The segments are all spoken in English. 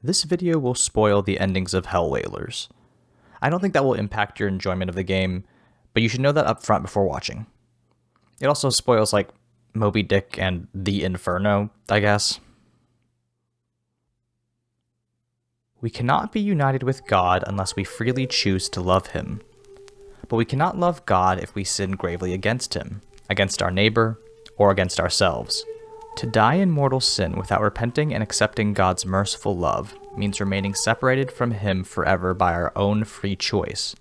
This video will spoil the endings of Hellwhalers. I don't think that will impact your enjoyment of the game, but you should know that up front before watching. It also spoils like Moby Dick and the Inferno, I guess. We cannot be united with God unless we freely choose to love him. But we cannot love God if we sin gravely against him, against our neighbor, or against ourselves. To die in mortal sin without repenting and accepting God's merciful love means remaining separated from him forever by our own free choice.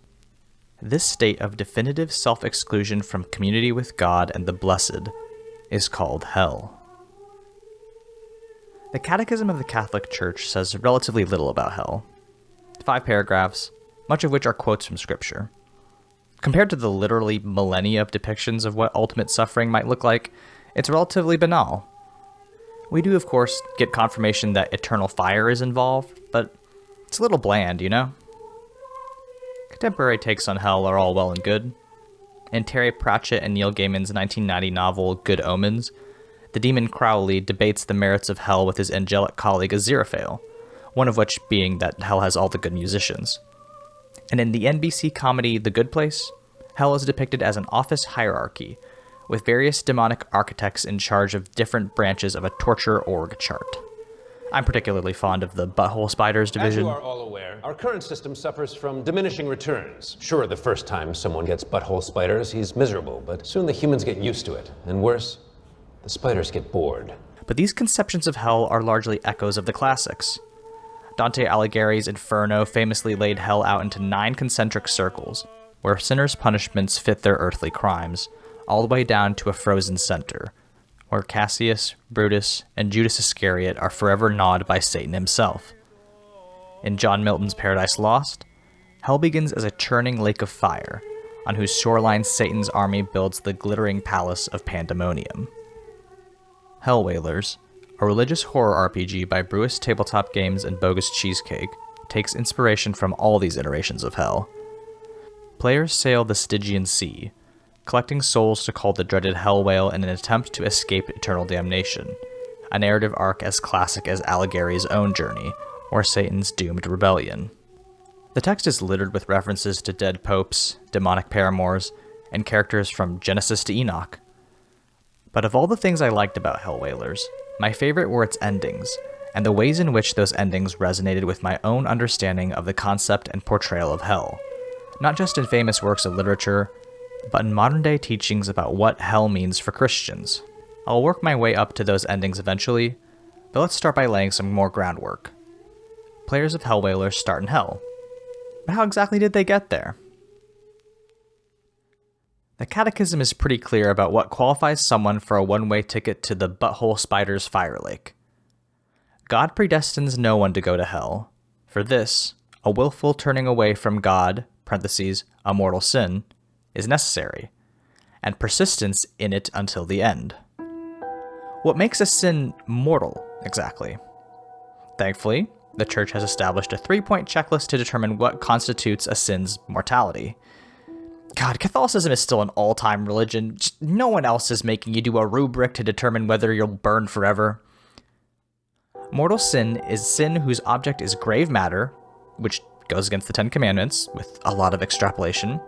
This state of definitive self-exclusion from community with God and the blessed is called hell. The Catechism of the Catholic Church says relatively little about hell. 5 paragraphs, much of which are quotes from Scripture. Compared to the literally millennia of depictions of what ultimate suffering might look like, it's relatively banal. We do, of course, get confirmation that eternal fire is involved, but it's a little bland, you know? Contemporary takes on hell are all well and good. In Terry Pratchett and Neil Gaiman's 1990 novel Good Omens, the demon Crowley debates the merits of hell with his angelic colleague Aziraphale, one of which being that hell has all the good musicians. And in the NBC comedy The Good Place, hell is depicted as an office hierarchy, with various demonic architects in charge of different branches of a torture org chart. I'm particularly fond of the butthole spiders division. As you are all aware, our current system suffers from diminishing returns. Sure, the first time someone gets butthole spiders, he's miserable, but soon the humans get used to it. And worse, the spiders get bored. But these conceptions of hell are largely echoes of the classics. Dante Alighieri's Inferno famously laid hell out into 9 concentric circles, where sinners' punishments fit their earthly crimes, all the way down to a frozen center, where Cassius, Brutus, and Judas Iscariot are forever gnawed by Satan himself. In John Milton's Paradise Lost, hell begins as a churning lake of fire, on whose shoreline Satan's army builds the glittering palace of Pandemonium. Hellwhalers, a religious horror RPG by Brewis Tabletop Games and Bogus Cheesecake, takes inspiration from all these iterations of hell. Players sail the Stygian Sea, collecting souls to call the dreaded Hell Whale in an attempt to escape eternal damnation, a narrative arc as classic as Alighieri's own journey, or Satan's doomed rebellion. The text is littered with references to dead popes, demonic paramours, and characters from Genesis to Enoch. But of all the things I liked about Hellwhalers, my favorite were its endings, and the ways in which those endings resonated with my own understanding of the concept and portrayal of hell, not just in famous works of literature, but in modern-day teachings about what hell means for Christians. I'll work my way up to those endings eventually, but let's start by laying some more groundwork. Players of Hellwhalers start in hell. But how exactly did they get there? The Catechism is pretty clear about what qualifies someone for a one-way ticket to the butthole spider's fire lake. God predestines no one to go to hell. For this, a willful turning away from God, parentheses, a mortal sin, is necessary, and persistence in it until the end. What makes a sin mortal, exactly? Thankfully, the Church has established a 3-point checklist to determine what constitutes a sin's mortality. God, Catholicism is still an all-time religion. Just no one else is making you do a rubric to determine whether you'll burn forever. Mortal sin is sin whose object is grave matter, which goes against the 10 Commandments with a lot of extrapolation,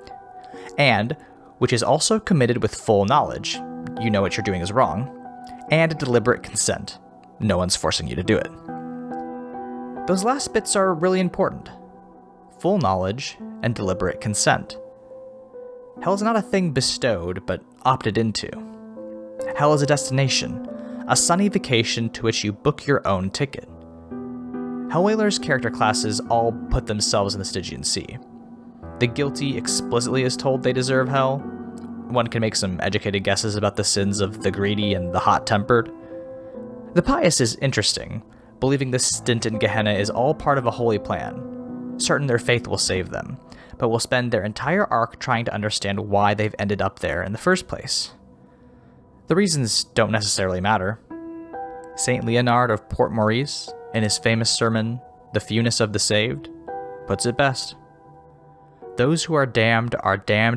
and which is also committed with full knowledge, you know what you're doing is wrong, and deliberate consent, no one's forcing you to do it. Those last bits are really important. Full knowledge and deliberate consent. Hell is not a thing bestowed, but opted into. Hell is a destination, a sunny vacation to which you book your own ticket. Hellwhalers' character classes all put themselves in the Stygian Sea. The guilty explicitly is told they deserve hell. One can make some educated guesses about the sins of the greedy and the hot-tempered. The pious is interesting, believing this stint in Gehenna is all part of a holy plan, certain their faith will save them, but will spend their entire arc trying to understand why they've ended up there in the first place. The reasons don't necessarily matter. Saint Leonard of Port Maurice, in his famous sermon, The Fewness of the Saved, puts it best. Those who are damned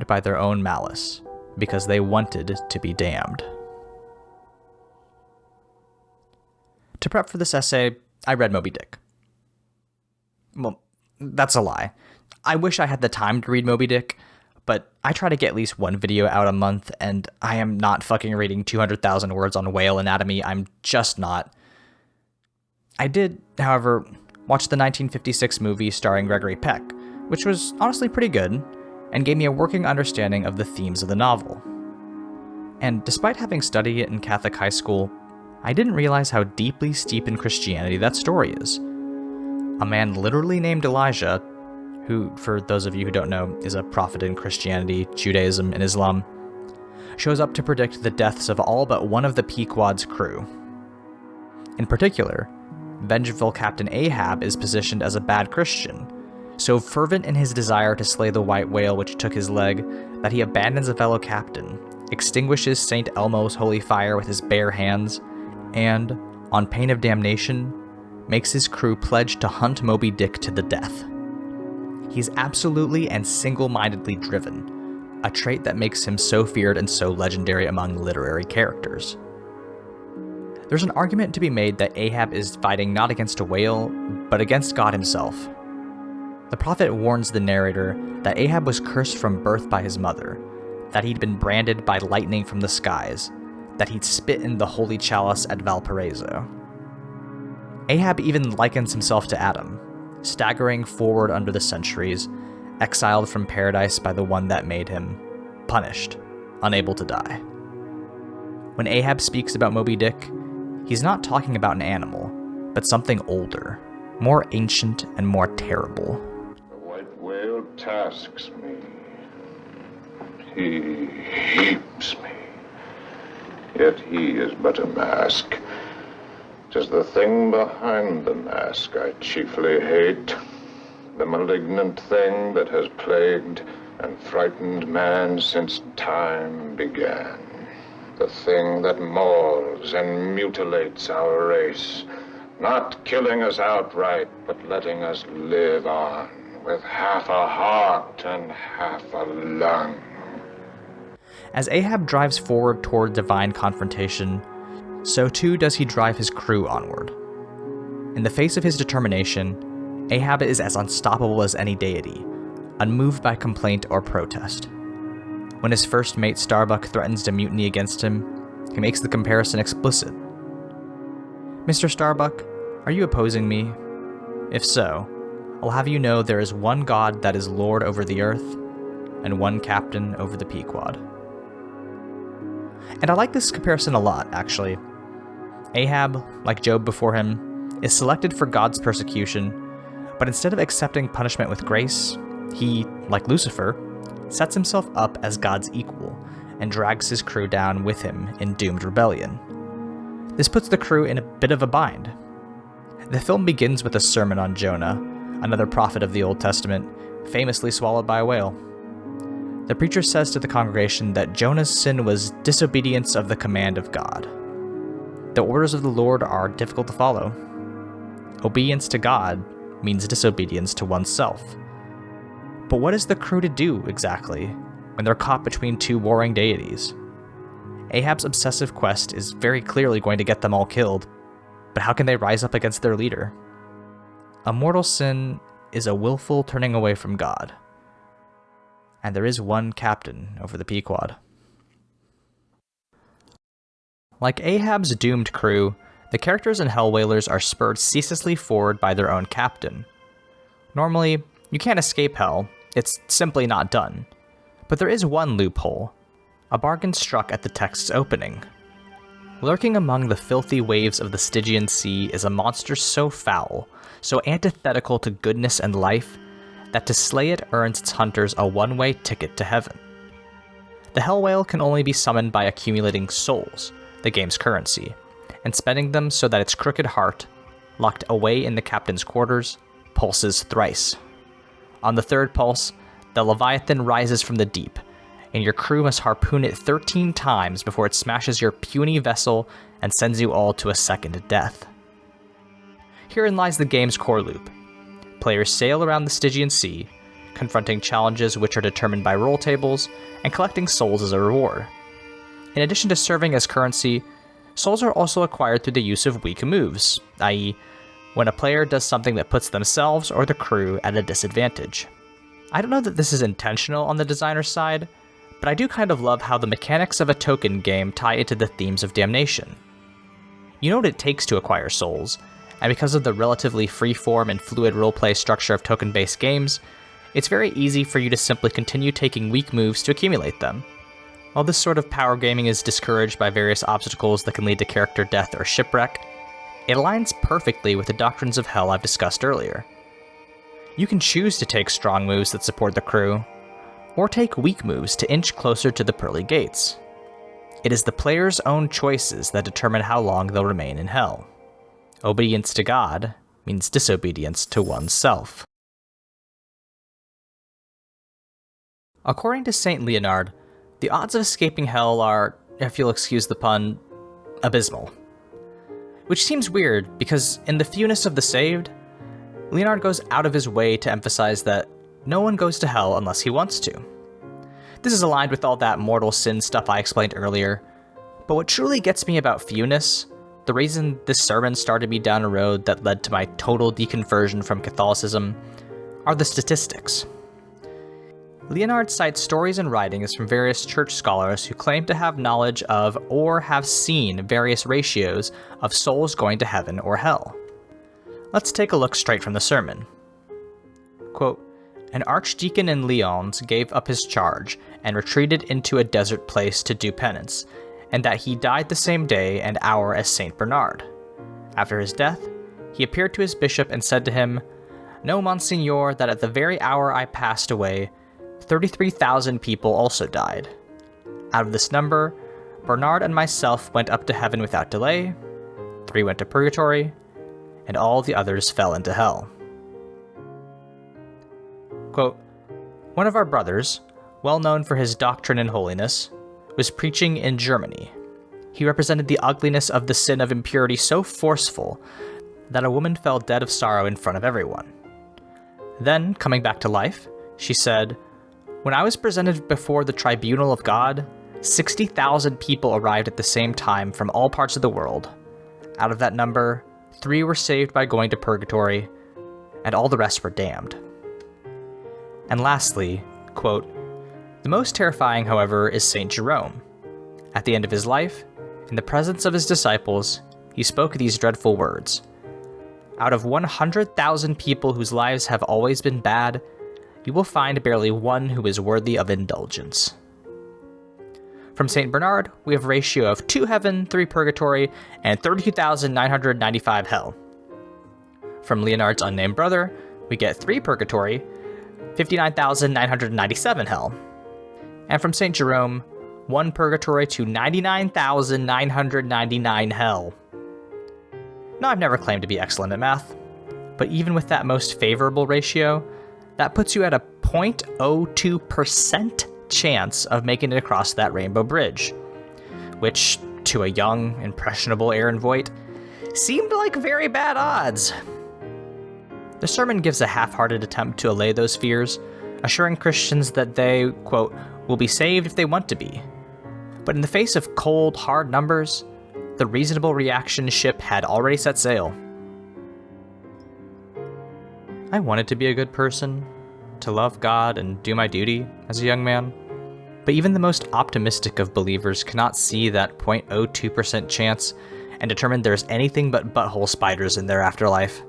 by their own malice, because they wanted to be damned. To prep for this essay, I read Moby Dick. Well, that's a lie. I wish I had the time to read Moby Dick, but I try to get at least one video out a month, and I am not fucking reading 200,000 words on whale anatomy. I'm just not. I did, however, watch the 1956 movie starring Gregory Peck, which was honestly pretty good, and gave me a working understanding of the themes of the novel. And despite having studied it in Catholic high school, I didn't realize how deeply steeped in Christianity that story is. A man literally named Elijah, who, for those of you who don't know, is a prophet in Christianity, Judaism, and Islam, shows up to predict the deaths of all but one of the Pequod's crew. In particular, vengeful Captain Ahab is positioned as a bad Christian, so fervent in his desire to slay the white whale which took his leg that he abandons a fellow captain, extinguishes St. Elmo's holy fire with his bare hands, and, on pain of damnation, makes his crew pledge to hunt Moby Dick to the death. He's absolutely and single-mindedly driven, a trait that makes him so feared and so legendary among literary characters. There's an argument to be made that Ahab is fighting not against a whale, but against God himself. The prophet warns the narrator that Ahab was cursed from birth by his mother, that he'd been branded by lightning from the skies, that he'd spit in the holy chalice at Valparaiso. Ahab even likens himself to Adam, staggering forward under the centuries, exiled from paradise by the one that made him, punished, unable to die. When Ahab speaks about Moby Dick, he's not talking about an animal, but something older, more ancient and more terrible. The white whale tasks me. He heaps me. Yet he is but a mask. 'Tis the thing behind the mask I chiefly hate, the malignant thing that has plagued and frightened man since time began, the thing that mauls and mutilates our race, not killing us outright, but letting us live on with half a heart and half a lung. As Ahab drives forward toward divine confrontation, so too does he drive his crew onward. In the face of his determination, Ahab is as unstoppable as any deity, unmoved by complaint or protest. When his first mate Starbuck threatens to mutiny against him, he makes the comparison explicit. "Mr. Starbuck, are you opposing me? If so, I'll have you know there is one God that is Lord over the earth, and one captain over the Pequod." And I like this comparison a lot, actually. Ahab, like Job before him, is selected for God's persecution, but instead of accepting punishment with grace, he, like Lucifer, sets himself up as God's equal and drags his crew down with him in doomed rebellion. This puts the crew in a bit of a bind. The film begins with a sermon on Jonah, another prophet of the Old Testament, famously swallowed by a whale. The preacher says to the congregation that Jonah's sin was disobedience of the command of God. The orders of the Lord are difficult to follow. Obedience to God means disobedience to oneself. But what is the crew to do, exactly, when they're caught between two warring deities? Ahab's obsessive quest is very clearly going to get them all killed, but how can they rise up against their leader? A mortal sin is a willful turning away from God. And there is one captain over the Pequod. Like Ahab's doomed crew, the characters in Hellwhalers are spurred ceaselessly forward by their own captain. Normally, you can't escape hell, it's simply not done. But there is one loophole, a bargain struck at the text's opening. Lurking among the filthy waves of the Stygian Sea is a monster so foul, so antithetical to goodness and life, that to slay it earns its hunters a one-way ticket to heaven. The Hellwhale can only be summoned by accumulating souls, the game's currency, and spending them so that its crooked heart, locked away in the captain's quarters, pulses thrice. On the third pulse, the Leviathan rises from the deep, and your crew must harpoon it 13 times before it smashes your puny vessel and sends you all to a second death. Herein lies the game's core loop. Players sail around the Stygian Sea, confronting challenges which are determined by roll tables, and collecting souls as a reward. In addition to serving as currency, souls are also acquired through the use of weak moves, i.e., when a player does something that puts themselves or the crew at a disadvantage. I don't know that this is intentional on the designer's side, but I do kind of love how the mechanics of a token game tie into the themes of damnation. You know what it takes to acquire souls, and because of the relatively free-form and fluid roleplay structure of token-based games, it's very easy for you to simply continue taking weak moves to accumulate them. While this sort of power gaming is discouraged by various obstacles that can lead to character death or shipwreck, it aligns perfectly with the doctrines of hell I've discussed earlier. You can choose to take strong moves that support the crew, or take weak moves to inch closer to the pearly gates. It is the player's own choices that determine how long they'll remain in hell. Obedience to God means disobedience to oneself. According to St. Leonard, the odds of escaping hell are, if you'll excuse the pun, abysmal. Which seems weird, because in the Fewness of the Saved, Leonard goes out of his way to emphasize that no one goes to hell unless he wants to. This is aligned with all that mortal sin stuff I explained earlier, but what truly gets me about Fewness, the reason this sermon started me down a road that led to my total deconversion from Catholicism, are the statistics. Leonard cites stories and writings from various church scholars who claim to have knowledge of or have seen various ratios of souls going to heaven or hell. Let's take a look straight from the sermon. Quote, "An archdeacon in Lyons gave up his charge and retreated into a desert place to do penance, and that he died the same day and hour as Saint Bernard. After his death, he appeared to his bishop and said to him, 'Know, Monsignor, that at the very hour I passed away, 33,000 people also died. Out of this number, Bernard and myself went up to heaven without delay, 3 went to purgatory, and all the others fell into hell.'" Quote, "One of our brothers, well known for his doctrine and holiness, was preaching in Germany. He represented the ugliness of the sin of impurity so forceful that a woman fell dead of sorrow in front of everyone. Then, coming back to life, she said, 'When I was presented before the tribunal of God, 60,000 people arrived at the same time from all parts of the world. Out of that number, 3 were saved by going to purgatory, and all the rest were damned.'" And lastly, quote, "The most terrifying, however, is St. Jerome. At the end of his life, in the presence of his disciples, he spoke these dreadful words. 'Out of 100,000 people whose lives have always been bad, you will find barely one who is worthy of indulgence.'" From St. Bernard, we have a ratio of 2 heaven, 3 purgatory, and 32,995 hell. From Leonard's unnamed brother, we get 3 purgatory, 59,997 hell. And from St. Jerome, 1 purgatory to 99,999 hell. Now, I've never claimed to be excellent at math, but even with that most favorable ratio, that puts you at a 0.02% chance of making it across that rainbow bridge, which, to a young, impressionable Aaron Voigt, seemed like very bad odds. The sermon gives a half-hearted attempt to allay those fears, assuring Christians that they, quote, "will be saved if they want to be." But in the face of cold, hard numbers, the reasonable reaction ship had already set sail. I wanted to be a good person, to love God and do my duty as a young man. But even the most optimistic of believers cannot see that 0.02% chance and determine there's anything but butthole spiders in their afterlife.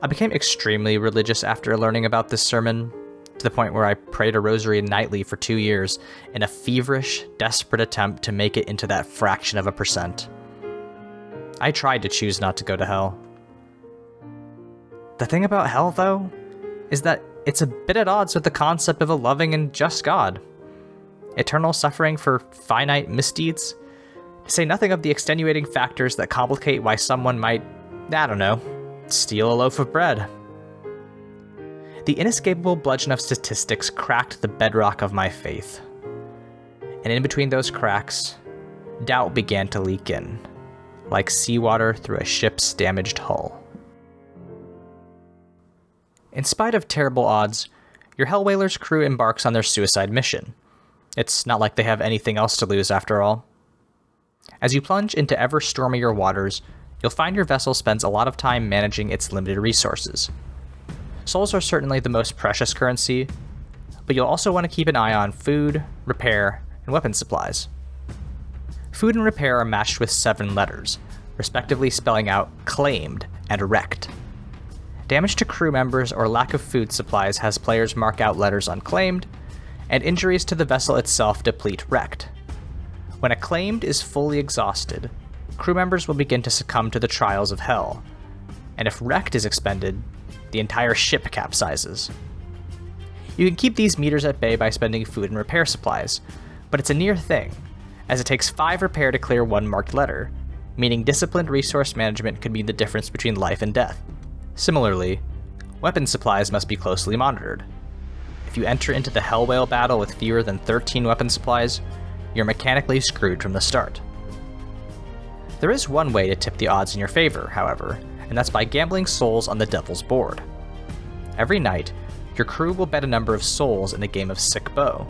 I became extremely religious after learning about this sermon, to the point where I prayed a rosary nightly for 2 years in a feverish, desperate attempt to make it into that fraction of a percent. I tried to choose not to go to hell. The thing about hell, though, is that it's a bit at odds with the concept of a loving and just God. Eternal suffering for finite misdeeds, to say nothing of the extenuating factors that complicate why someone might, I don't know, steal a loaf of bread. The inescapable bludgeon of statistics cracked the bedrock of my faith. And in between those cracks, doubt began to leak in, like seawater through a ship's damaged hull. In spite of terrible odds, your Hellwhalers crew embarks on their suicide mission. It's not like they have anything else to lose after all. As you plunge into ever stormier waters, you'll find your vessel spends a lot of time managing its limited resources. Souls are certainly the most precious currency, but you'll also want to keep an eye on food, repair, and weapon supplies. Food and repair are matched with 7 letters, respectively spelling out claimed and wrecked. Damage to crew members or lack of food supplies has players mark out letters unclaimed, and injuries to the vessel itself deplete wrecked. When a claimed is fully exhausted, crew members will begin to succumb to the trials of hell, and if wrecked is expended, the entire ship capsizes. You can keep these meters at bay by spending food and repair supplies, but it's a near thing, as it takes 5 repair to clear 1 marked letter, meaning disciplined resource management could be the difference between life and death. Similarly, weapon supplies must be closely monitored. If you enter into the Hellwhale battle with fewer than 13 weapon supplies, you're mechanically screwed from the start. There is one way to tip the odds in your favor, however, and that's by gambling souls on the Devil's board. Every night, your crew will bet a number of souls in a game of Sick Bow.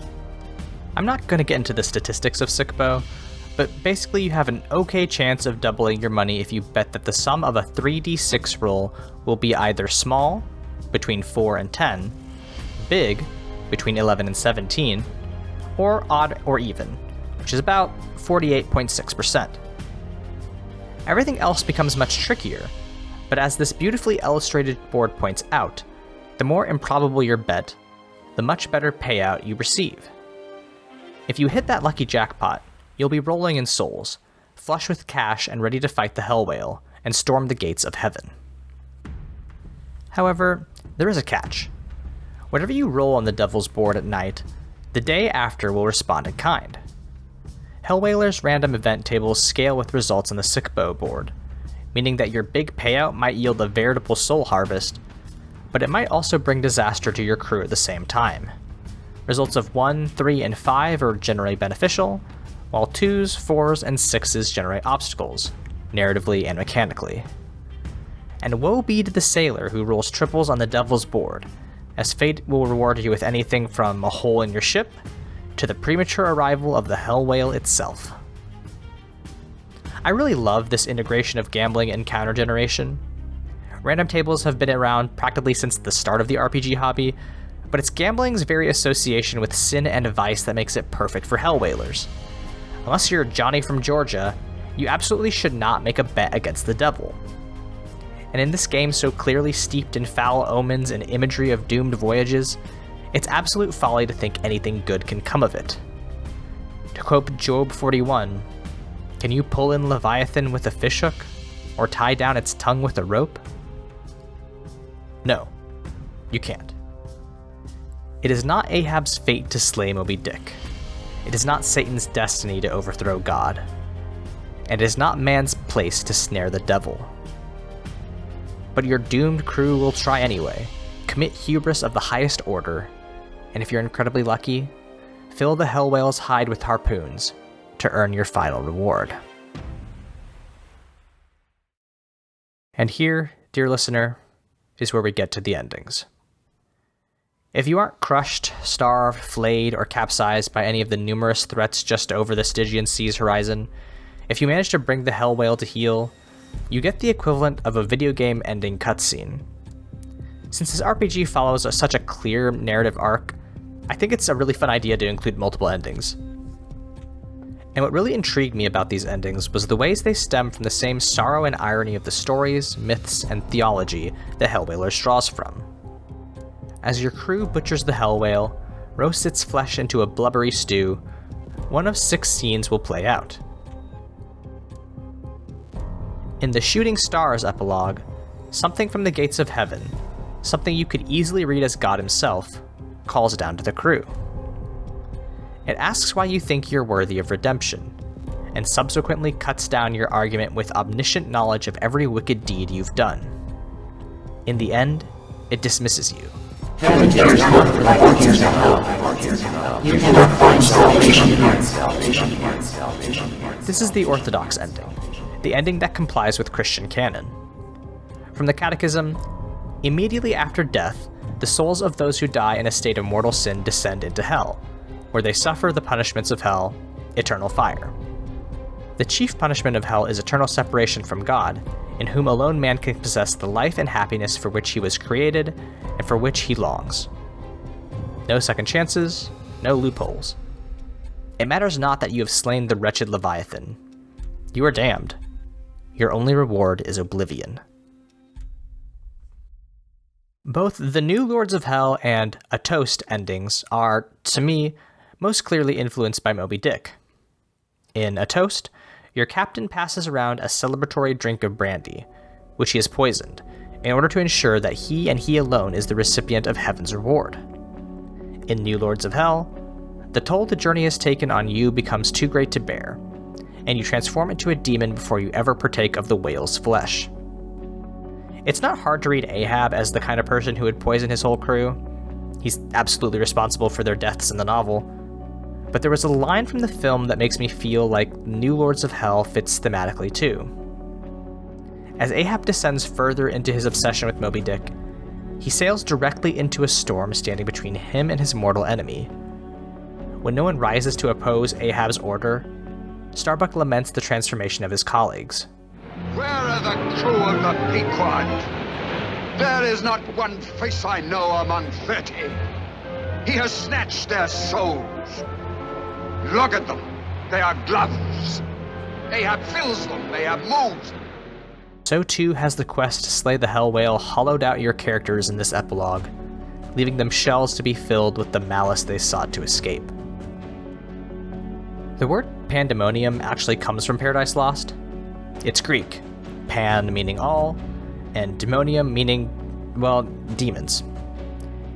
I'm not going to get into the statistics of Sick Bow, but basically you have an okay chance of doubling your money if you bet that the sum of a 3d6 roll will be either small, between 4 and 10, big, between 11 and 17, or odd or even, which is about 48.6%. Everything else becomes much trickier, but as this beautifully illustrated board points out, the more improbable your bet, the much better payout you receive. If you hit that lucky jackpot, you'll be rolling in souls, flush with cash and ready to fight the Hellwhale and storm the gates of heaven. However, there is a catch. Whatever you roll on the Devil's board at night, the day after will respond in kind. Hellwhalers' random event tables scale with results on the Sick Bow board, meaning that your big payout might yield a veritable soul harvest, but it might also bring disaster to your crew at the same time. Results of 1, 3, and 5 are generally beneficial, while 2s, 4s, and 6s generate obstacles, narratively and mechanically. And woe be to the sailor who rolls triples on the Devil's board, as fate will reward you with anything from a hole in your ship to the premature arrival of the Hellwhale itself. I really love this integration of gambling and counter generation. Random tables have been around practically since the start of the RPG hobby, but it's gambling's very association with sin and vice that makes it perfect for Hellwhalers. Unless you're Johnny from Georgia, you absolutely should not make a bet against the devil. And in this game so clearly steeped in foul omens and imagery of doomed voyages, it's absolute folly to think anything good can come of it. To quote Job 41, "Can you pull in Leviathan with a fishhook, or tie down its tongue with a rope?" No, you can't. It is not Ahab's fate to slay Moby Dick. It is not Satan's destiny to overthrow God. And it is not man's place to snare the devil. But your doomed crew will try anyway, commit hubris of the highest order, and if you're incredibly lucky, fill the Hellwhale's hide with harpoons to earn your final reward. And here, dear listener, is where we get to the endings. If you aren't crushed, starved, flayed, or capsized by any of the numerous threats just over the Stygian Sea's horizon, if you manage to bring the Hellwhale to heel, you get the equivalent of a video game ending cutscene. Since this RPG follows such a clear narrative arc, I think it's a really fun idea to include multiple endings. And what really intrigued me about these endings was the ways they stem from the same sorrow and irony of the stories, myths, and theology that Hellwhalers draws from. As your crew butchers the Hellwhale, roasts its flesh into a blubbery stew, one of 6 scenes will play out. In the Shooting Stars epilogue, something from the gates of heaven, something you could easily read as God himself, calls down to the crew. It asks why you think you're worthy of redemption, and subsequently cuts down your argument with omniscient knowledge of every wicked deed you've done. In the end, it dismisses you. Heaven cares not for thy workings of hell. You cannot find salvation here. This is the orthodox ending, the ending that complies with Christian canon. From the Catechism, immediately after death, the souls of those who die in a state of mortal sin descend into hell, where they suffer the punishments of hell, eternal fire. The chief punishment of hell is eternal separation from God, in whom alone man can possess the life and happiness for which he was created and for which he longs. No second chances, no loopholes. It matters not that you have slain the wretched Leviathan. You are damned. Your only reward is oblivion. Both the New Lords of Hell and A Toast endings are, to me, most clearly influenced by Moby Dick. In A Toast, your captain passes around a celebratory drink of brandy, which he has poisoned, in order to ensure that he and he alone is the recipient of heaven's reward. In New Lords of Hell, the toll the journey has taken on you becomes too great to bear, and you transform into a demon before you ever partake of the whale's flesh. It's not hard to read Ahab as the kind of person who would poison his whole crew. He's absolutely responsible for their deaths in the novel. But there was a line from the film that makes me feel like New Lords of Hell fits thematically too. As Ahab descends further into his obsession with Moby Dick, he sails directly into a storm standing between him and his mortal enemy. When no one rises to oppose Ahab's order, Starbuck laments the transformation of his colleagues. Where are the crew of the Pequod? There is not one face I know among 30. He has snatched their souls. Look at them. They are gloves. Ahab fills them. They have moved. So too has the quest to slay the Hell Whale hollowed out your characters in this epilogue, leaving them shells to be filled with the malice they sought to escape. The word pandemonium actually comes from Paradise Lost. It's Greek, pan meaning all, and demonium meaning, well, demons.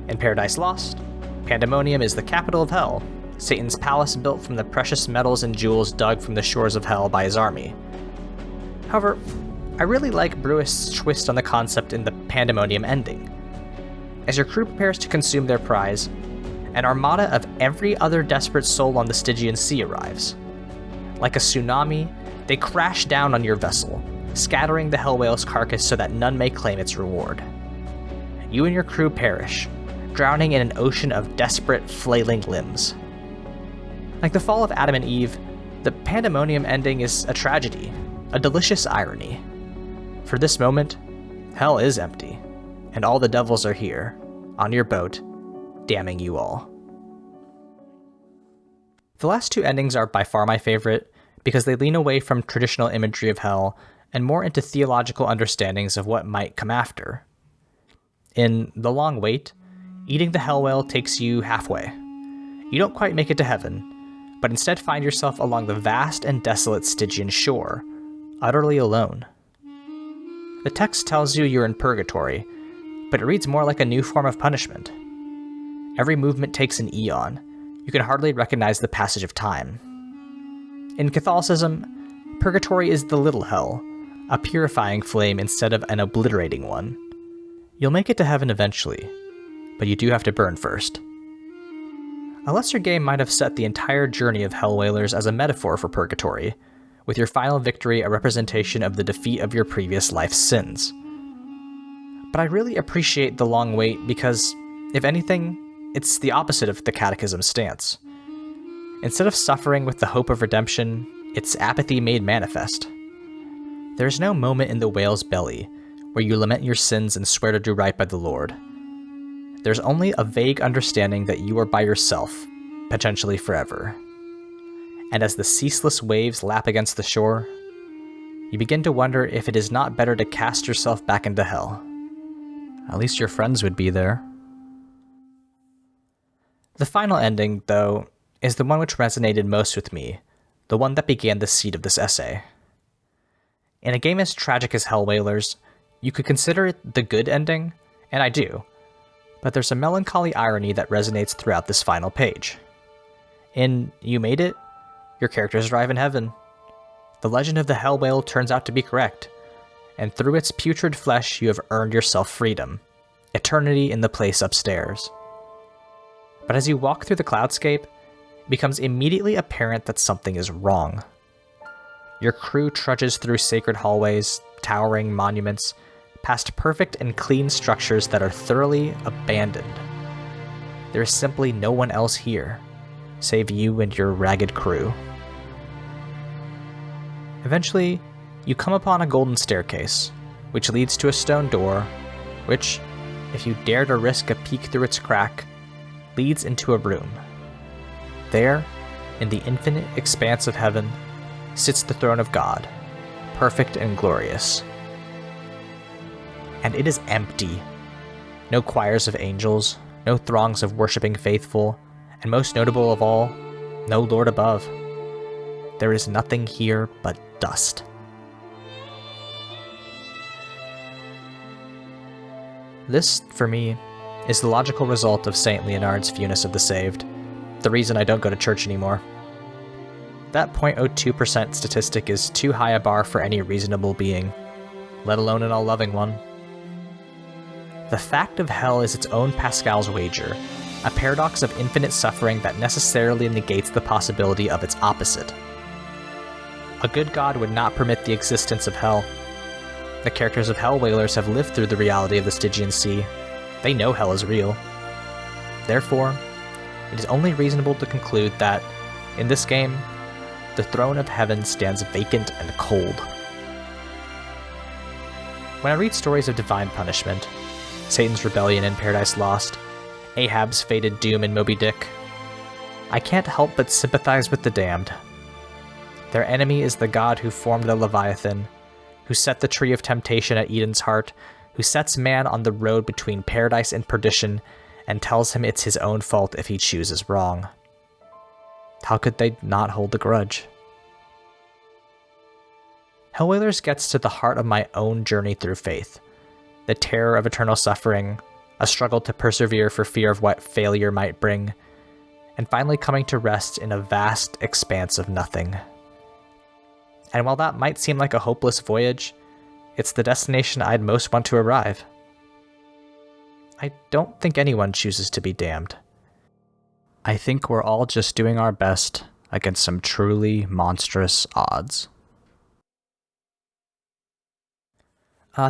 In Paradise Lost, Pandemonium is the capital of Hell, Satan's palace built from the precious metals and jewels dug from the shores of Hell by his army. However, I really like Brewist's twist on the concept in the Pandemonium ending. As your crew prepares to consume their prize, an armada of every other desperate soul on the Stygian Sea arrives. Like a tsunami, they crash down on your vessel, scattering the Hell Whale's carcass so that none may claim its reward. You and your crew perish, drowning in an ocean of desperate, flailing limbs. Like the fall of Adam and Eve, the Pandemonium ending is a tragedy, a delicious irony. For this moment, Hell is empty, and all the devils are here, on your boat, damning you all. The last two endings are by far my favorite, because they lean away from traditional imagery of hell and more into theological understandings of what might come after. In The Long Wait, eating the hell whale takes you halfway. You don't quite make it to heaven, but instead find yourself along the vast and desolate Stygian shore, utterly alone. The text tells you you're in purgatory, but it reads more like a new form of punishment. Every movement takes an eon. You can hardly recognize the passage of time. In Catholicism, purgatory is the little hell, a purifying flame instead of an obliterating one. You'll make it to heaven eventually, but you do have to burn first. A lesser game might have set the entire journey of Hellwhalers as a metaphor for purgatory, with your final victory a representation of the defeat of your previous life's sins. But I really appreciate The Long Wait because, if anything, it's the opposite of the Catechism's stance. Instead of suffering with the hope of redemption, it's apathy made manifest. There's no moment in the whale's belly where you lament your sins and swear to do right by the Lord. There's only a vague understanding that you are by yourself, potentially forever. And as the ceaseless waves lap against the shore, you begin to wonder if it is not better to cast yourself back into hell. At least your friends would be there. The final ending, though, is the one which resonated most with me, the one that began the seed of this essay. In a game as tragic as Hellwhalers, you could consider it the good ending, and I do, but there's a melancholy irony that resonates throughout this final page. In You Made It, your characters arrive in heaven. The legend of the Hell Whale turns out to be correct, and through its putrid flesh you have earned yourself freedom, eternity in the place upstairs. But as you walk through the cloudscape, it becomes immediately apparent that something is wrong. Your crew trudges through sacred hallways, towering monuments, past perfect and clean structures that are thoroughly abandoned. There is simply no one else here, save you and your ragged crew. Eventually, you come upon a golden staircase, which leads to a stone door, which, if you dare to risk a peek through its crack, leads into a room. There, in the infinite expanse of heaven, sits the throne of God, perfect and glorious. And it is empty. No choirs of angels, no throngs of worshipping faithful, and most notable of all, no Lord above. There is nothing here but dust. This, for me, is the logical result of St. Leonard's Fewness of the Saved, the reason I don't go to church anymore. That 0.02% statistic is too high a bar for any reasonable being, let alone an all-loving one. The fact of hell is its own Pascal's wager, a paradox of infinite suffering that necessarily negates the possibility of its opposite. A good God would not permit the existence of hell. The characters of Hellwhalers have lived through the reality of the Stygian Sea. They know hell is real. Therefore, it is only reasonable to conclude that, in this game, the throne of heaven stands vacant and cold. When I read stories of divine punishment, Satan's rebellion in Paradise Lost, Ahab's fated doom in Moby Dick, I can't help but sympathize with the damned. Their enemy is the God who formed the Leviathan, who set the tree of temptation at Eden's heart, who sets man on the road between paradise and perdition, and tells him it's his own fault if he chooses wrong. How could they not hold the grudge? Hellwhalers gets to the heart of my own journey through faith, the terror of eternal suffering, a struggle to persevere for fear of what failure might bring, and finally coming to rest in a vast expanse of nothing. And while that might seem like a hopeless voyage, it's the destination I'd most want to arrive. I don't think anyone chooses to be damned. I think we're all just doing our best against some truly monstrous odds.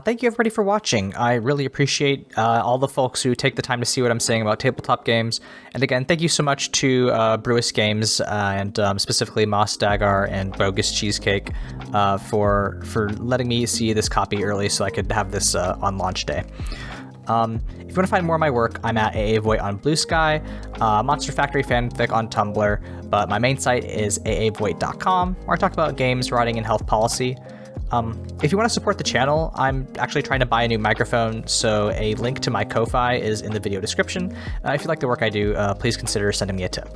Thank you everybody for watching. I really appreciate all the folks who take the time to see what I'm saying about tabletop games. And again, thank you so much to Brewis Games and specifically Moss Dagar and Bogus Cheesecake for letting me see this copy early so I could have this on launch day. If you want to find more of my work, I'm at AAVoid on Blue Sky, Monster Factory Fanfic on Tumblr, but my main site is aavoid.com, where I talk about games, writing, and health policy. If you want to support the channel, I'm actually trying to buy a new microphone, so a link to my Ko-Fi is in the video description. If you like the work I do, please consider sending me a tip.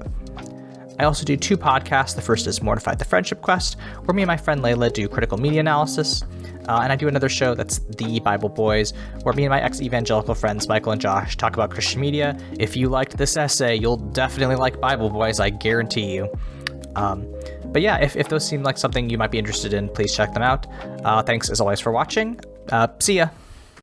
I also do 2 podcasts. The first is Mortified the Friendship Quest, where me and my friend Layla do critical media analysis. And I do another show that's The Bible Boys, where me and my ex-evangelical friends Michael and Josh talk about Christian media. If you liked this essay, you'll definitely like Bible Boys, I guarantee you. But yeah, if those seem like something you might be interested in, please check them out. Thanks as always for watching. See ya!